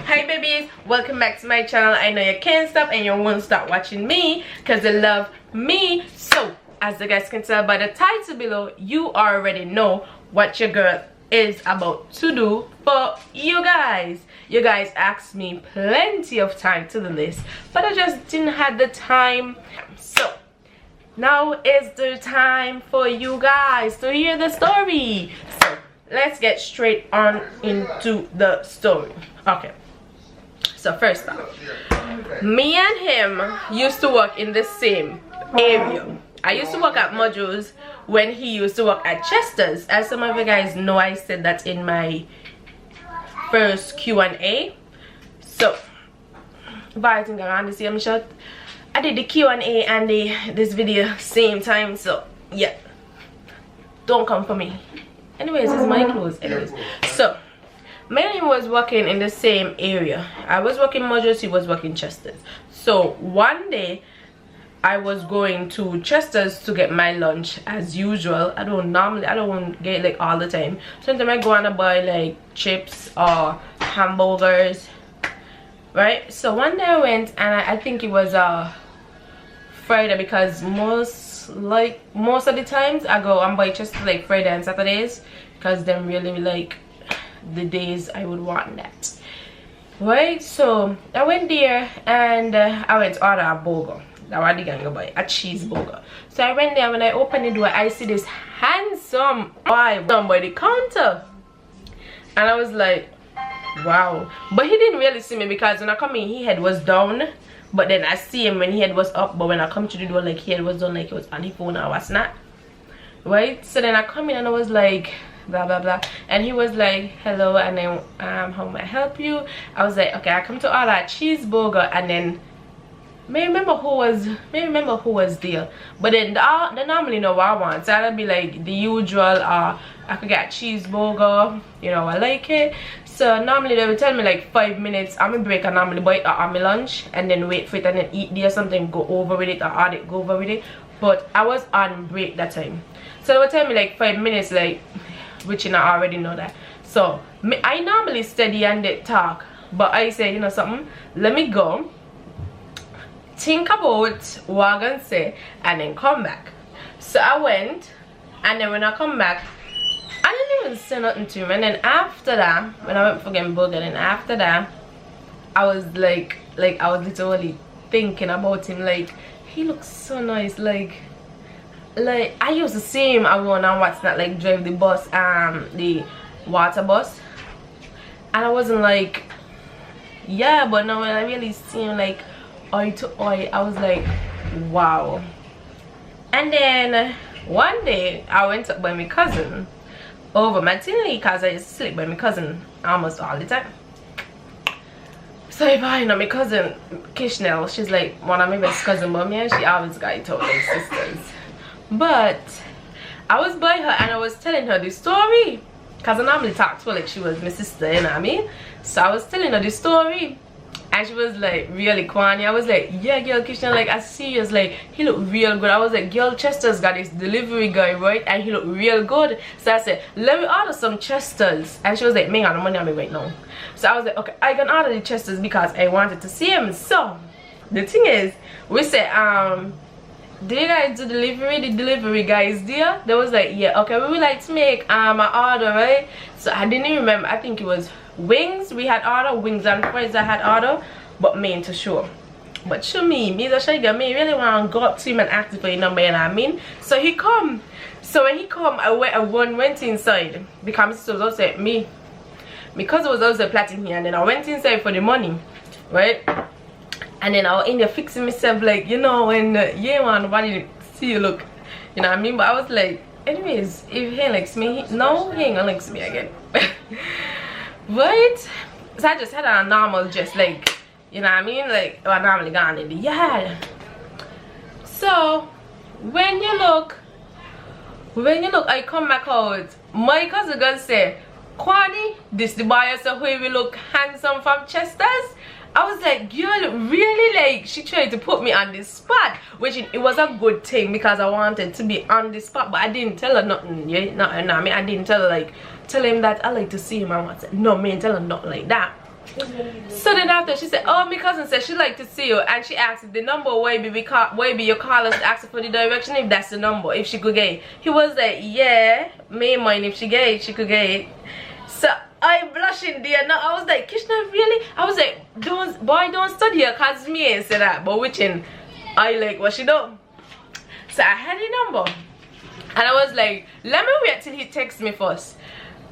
Hi babies, welcome back to my channel. I know you can't stop and you won't stop watching me because you love me. So as you guys can tell by the title below, you already know what your girl is about to do for you guys. You guys asked me plenty of time to do this, but I just didn't have the time. So now is the time for you guys to hear the story. So let's get straight on into the story. Okay, so first off, me and him used to work in the same area. I used to work at Mojo's when he used to work at Chester's. As some of you guys know, I said that in my first Q&A. So I think around the same shot, I did the Q&A and this video same time. So yeah, don't come for me. Anyways, it's my clothes. Anyways, so me and him was working in the same area. I was working Mojo's, he was working Chester's. So one day I was going to Chester's to get my lunch as usual. I don't get like all the time. Sometimes I go and buy like chips or hamburgers, right? So one day I went and I think it was Friday, because most of the times I go and buy Chester's like Friday and Saturdays, because them really like the days I would want that, right? So I went there and I went to order a burger. That was the gang buy a cheeseburger. So I went there. When I opened the door, I see this handsome boy down by the counter, and I was like, wow. But he didn't really see me, because when I come in, his head was down, but then I see him when his head was up. But when I come to the door, like his head was down, like he was on his phone or what's not, right? So then I come in and I was like, blah blah blah, and he was like, hello, and then how may I help you? I was like, okay, I come to order a cheeseburger, and then may remember who was there, but then they normally know what I want, so I'll be like the usual, I could get a cheeseburger, you know, I like it. So normally they would tell me like 5 minutes. I'm a break, and normally buy it on my lunch and then wait for it and then eat there something, go over with it, or add it, go over with it. But I was on break that time, so they would tell me like 5 minutes, like, which you know, I already know that. So I normally steady and they talk, but I say, you know something, let me go think about what I'm gonna say and then come back. So I went, and then when I come back, I didn't even say nothing to him. And then after that, when I went for getting burger, and after that I was like I was literally thinking about him, like he looks so nice, like I used to see him around and what's not, like drive the bus, the water bus, and I wasn't like, yeah, but now when I really see him like eye to eye, I was like, wow. And then one day I went up by my cousin over Martinley, because I used to sleep by my cousin almost all the time. So if I know my cousin Kishnell, she's like one of my best cousins, but me and she always got it out like sisters. But I was by her and I was telling her the story, because I normally talk to her like she was my sister, you know what I mean? So I was telling her the story, and she was like really corny. I was like, yeah girl, Kishan, like I see you, like he look real good. I was like, girl, Chester's got this delivery guy, right, and he look real good. So I said, let me order some Chester's, and she was like, me got the money on me right now. So I was like, okay, I can order the Chester's because I wanted to see him. So the thing is, we said, do you guys do delivery? The delivery guy is there. They was like, yeah, okay, we would like to make an order, right? So I didn't even remember. I think it was wings we had order, wings and fries I had order, but me to sure. But to me the shy girl, me really want to go up to him and ask for your number, you know what I mean? So he come. So when he come, I went inside, because my sister was also me. Because I was also plotting here, and then I went inside for the money, right? And then I was in there fixing myself, like, you know, when you want nobody to see you look, you know what I mean? But I was like, anyways, if he likes me, no, he ain't gonna like me again. Right? So I just had a normal, just like, you know what I mean, like I normally gone in the yard. So when you look, I come back out, my cousin gonna say, Kwani, this the boy so who will look handsome from Chester's? I was like, girl, really? Like, she tried to put me on this spot, which it was a good thing, because I wanted to be on this spot, but I didn't tell her nothing. Yeah, no, I mean, I didn't tell her, like, tell him that I like to see him and what's it. No, me ain't tell her nothing like that. So then after she said, oh, my cousin said she'd like to see you, and she asked if the number where be your call us to ask her for the direction, if that's the number, if she could get it. He was like, yeah, me mind if she get it, she could get it. So I blushing there. Now I was like, Kishna, really? I was like, don't study her, cause me ain't say that. But whiching I like what she do. So I had the number, and I was like, let me wait till he texts me first.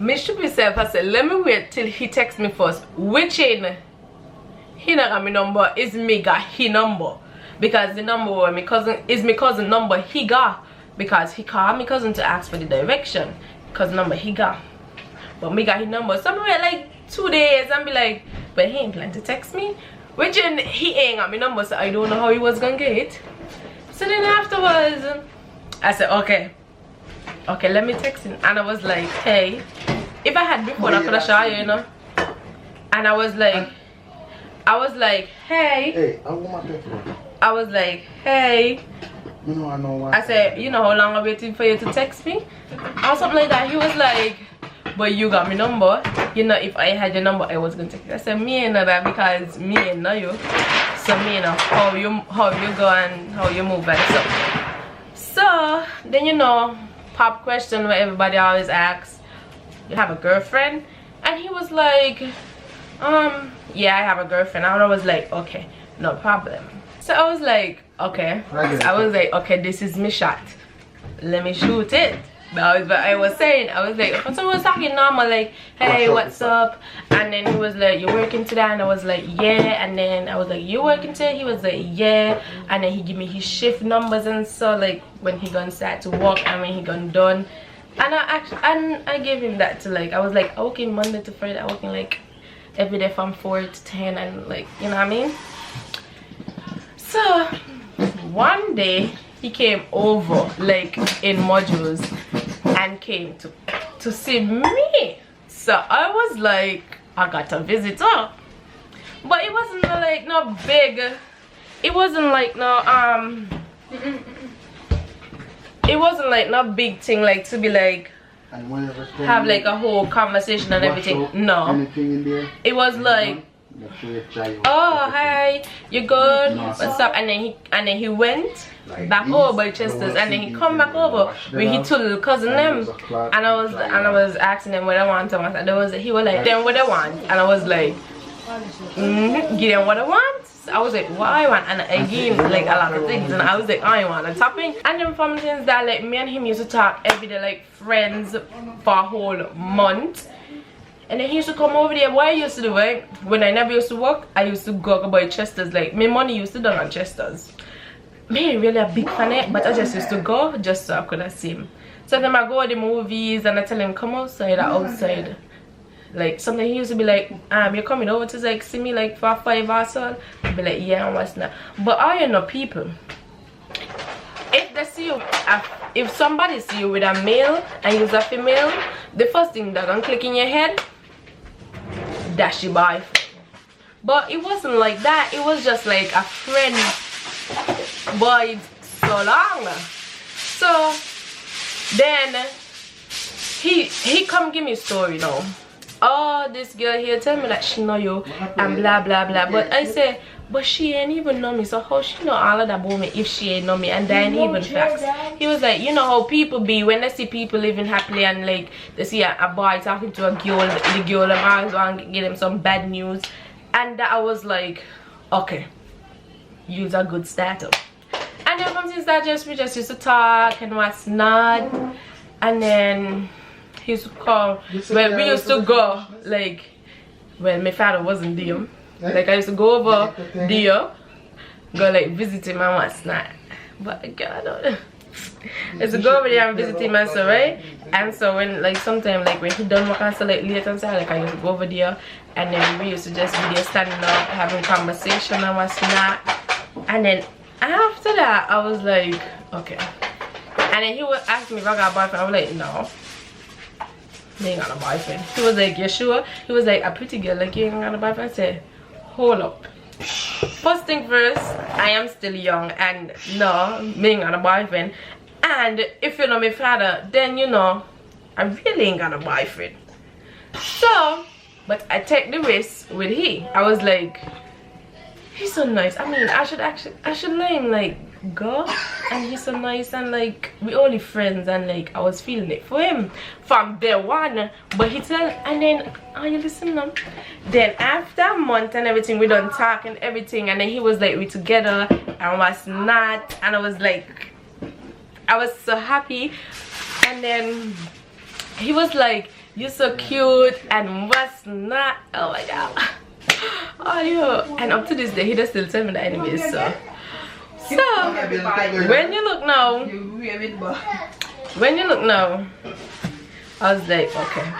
Me should be self. I said, let me wait till he texts me first. Whiching he not got my number, is me got he number, because the number where my cousin is my cousin number he got, because he called my cousin to ask for the direction, because number he got, but me got his number. So I wait like 2 days and be like, but he ain't plan to text me, which he ain't got my number, so I don't know how he was gonna get it. So then afterwards I said, okay, let me text him. And I was like, hey, if I had before I could have shot you, you know. And I was like, hey, I was like, hey, I said, you know how long I'm waiting for you to text me, or something like that. He was like, but you got my number, you know, if I had your number I was gonna text you. I said, me ain't know that, because me ain't know you, so me know how you go and how you move and stuff. So then, you know, pop question where everybody always asks, you have a girlfriend? And he was like, yeah, I have a girlfriend. And I was like, okay, no problem. So I was like, okay. I was like, okay, this is my shot, let me shoot it. That was what I was saying. I was like, so I was talking normal, like, hey, what's up? And then he was like, you working today? And I was like, yeah. And then I was like, you working today? He was like, yeah. And then he give me his shift numbers and so, like, when he gonna start to work and when he gonna done. And I gave him that to, like, I was like, I working Monday to Friday. I working like every day from 4 to 10, and like, you know what I mean? So one day he came over, like, in modules, and came to see me. So I was like, I got a visitor. But it wasn't like no big, it wasn't like no it wasn't like no big thing, like to be like have like a whole conversation and everything. No, it was like, oh hi, you good, what's up? And then he went back over by Chester's, and then he come back over with his two little cousin them, and I was asking them what I want, and he was like, then what I want, and I was like, give them what I want. So I was like, what I want, and I gave him like a lot of things, and I was like, I want a topping. And then from things that, like, me and him used to talk every day like friends for a whole month. And then he used to come over there. What I used to do, right, when I never used to work, I used to go by Chester's. Like, my money used to done on Chester's. Me ain't really a big fan of it, but I just used to go just so I could have seen him. Sometimes I go to the movies and I tell him, come outside or outside. Like, something he used to be like, you're coming over to, like, see me, like, for 5 or so? I'd be like, yeah, and what's not. But I know people, if they see you, if somebody see you with a male and you're a female, the first thing that gonna click in your head, that's your boyfriend. But it wasn't like that. It was just like a friend, boy, so long. So then he come give me a story now. Oh, this girl here tell me that she know you and blah blah blah. But I say, but she ain't even know me, so how she know all of that about me if she ain't know me? And that ain't even facts. He was like, you know how people be when they see people living happily and like they see a boy talking to a girl, the girl them always want to give them some bad news. And that I was like, okay, use a good startup. And then from since that, we just used to talk and what's not. And then he used to call, well, we used to go, like, well, my father wasn't there. Like, I used to go over there, go, like, visit him and what's not. But, God, I used to go over there and visit him and so, right? And so, when, like, sometimes, like, when he done work and so, like, late and so, like, I used to go over there. And then we used to just be there standing up, having conversation and what's not. And then, after that, I was like, okay. And then he would ask me if I got a boyfriend. I was like, no. They ain't got a boyfriend. He was like, you sure? He was like, a pretty girl like you ain't got a boyfriend. I said, hold up. First thing first, I am still young and no, me ain't got a boyfriend. And if you know my father, then you know, I really ain't got a boyfriend. So but I take the risk with he. I was like, he's so nice. I mean, I should let him like go, and he's so nice, and like we only friends, and like I was feeling it for him from day one. But he tell, and then you listen now. Then after a month and everything, we done talk and everything, and then he was like, we together and was not, and I was like, I was so happy. And then he was like, you're so cute and was not. Oh my god. Oh yo. And up to this day he does still tell me the enemies. So when you look now, I was like, okay,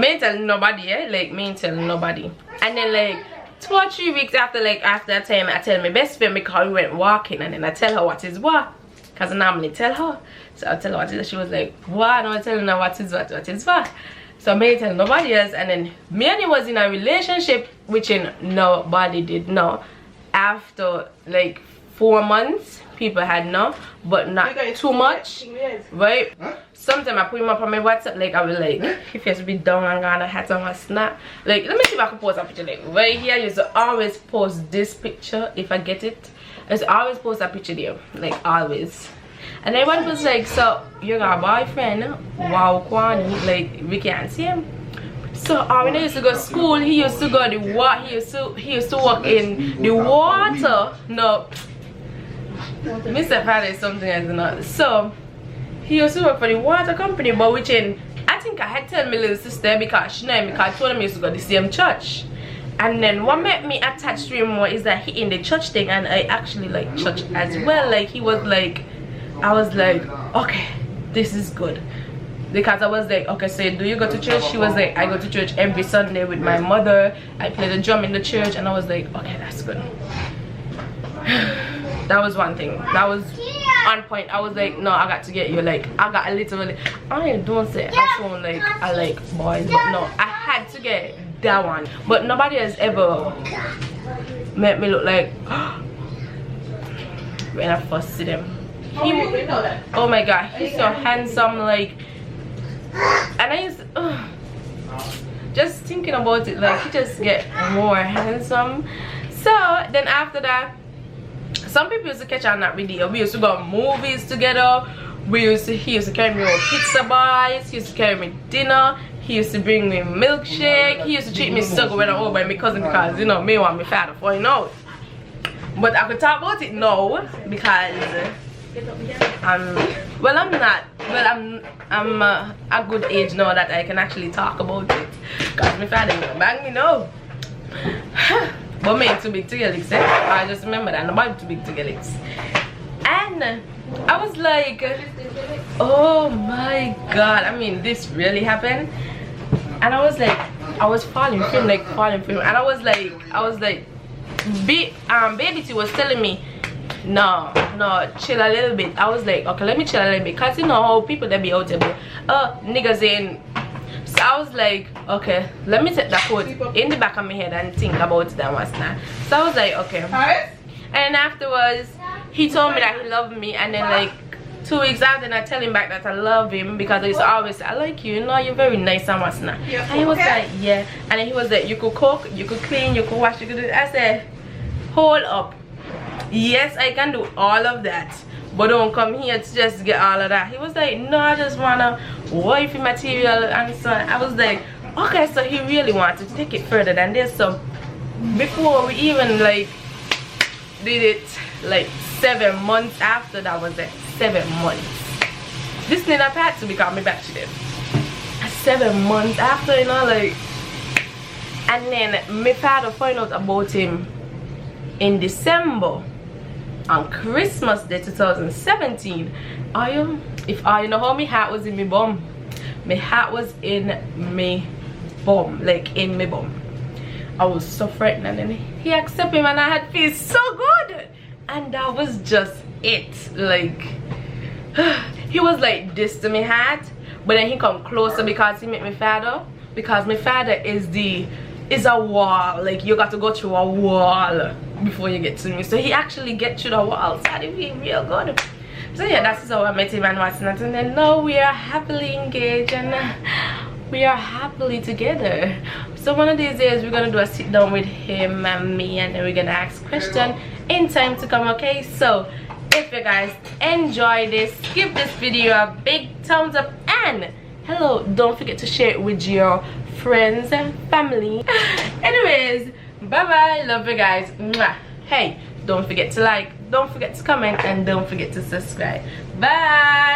me ain't telling nobody, like me ain't telling nobody. And then like 2 or 3 weeks after, like after that time, I tell my best friend because we went walking, and then I tell her what is what, because I normally tell her. So I tell her what is, she was like, what? No, I telling her what is what. So me ain't telling nobody else. And then me and he was in a relationship which nobody did know. After like 4 months, people had know, but not too much, right? Sometimes I put him up on my WhatsApp, like I will like, if he has to be down and gonna have on my snap. Like, let me see if I can post a picture. Like right here, I used to always post this picture if I get it. I used to always post a picture there, like always. And everyone was like, so you got a boyfriend? Wow, Kwani, like we can't see him. So when I used to go to school, he used to go to the water. He used to work in the water. No, Mr. Father is something else, not. So he used to work for the water company, but which I think I had told my little sister because she knew him, because I told him he used to go to the same church. And then what made me attached to him more is that he in the church thing, and I actually like church as well. Like he was like, I was like, okay, this is good. Because I was like, okay, so do you go to church? She was like, I go to church every Sunday with my mother. I play the drum in the church. And I was like, okay, that's good. That was one thing. That was on point. I was like, no, I got to get you. Like, I got a literally, I don't say I sound like I like boys, but no, I had to get that one. But nobody has ever made me look like when I first see them. Oh my god, he's so handsome, like, and I used to, just thinking about it, like he just get more handsome. So then after that, some people used to catch on that video. We used to go to movies together. He used to carry me on pizza bites. He used to carry me dinner. He used to bring me milkshake. He used to treat me so good when I'm over by my cousin, because you know me want my father for out. But I could talk about it now because well, I'm not. Well, I'm a good age now that I can actually talk about it. Cause my father gonna bang me now. But me ain't too big to get licks, I just remember that nobody too big to get licks. And I was like, oh my god, I mean, this really happened. And I was like, I was falling for him, and I was like, baby T was telling me, no, chill a little bit. I was like, okay, let me chill a little bit, because you know how people that be out there, niggas in. So I was like, okay, let me take that quote in the back of my head and think about it and what's not. So I was like, okay. And afterwards, he told me that he loved me, and then like 2 weeks after, I tell him back that I love him, because I used to always say, I like you, you know, you're very nice and what's not. And he was like, yeah. And then he was like, you could cook, you could clean, you could wash, you could do. I said, hold up. Yes, I can do all of that, but don't come here to just get all of that. He was like, no, I just wanna wifey material and so on. I was like, okay, so he really wanted to take it further than this. So before we even like did it, like 7 months after, that was it, 7 months. This thing I had to become me back to them. 7 months after, you know, like. And then my father found out about him in December, on Christmas Day 2017. If all you know how my heart was in my bum. My heart was in my bum, like in my bum. I was so frightened, and then he accepted him, and I had feel so good, and that was just it. Like he was like this to my heart, but then he come closer because he met my father, because my father is a wall. Like you got to go through a wall before you get to me. So he actually get through the wall, so it feel real good. So yeah, that's how I met him and what's not. And then now we are happily engaged, and we are happily together. So one of these days we're gonna do a sit down with him and me, and then we're gonna ask questions in time to come. Okay, so if you guys enjoy this, give this video a big thumbs up, and hello, don't forget to share it with your friends and family. Anyways, bye bye, love you guys. Mwah. Hey, don't forget to like, don't forget to comment, and don't forget to subscribe. Bye.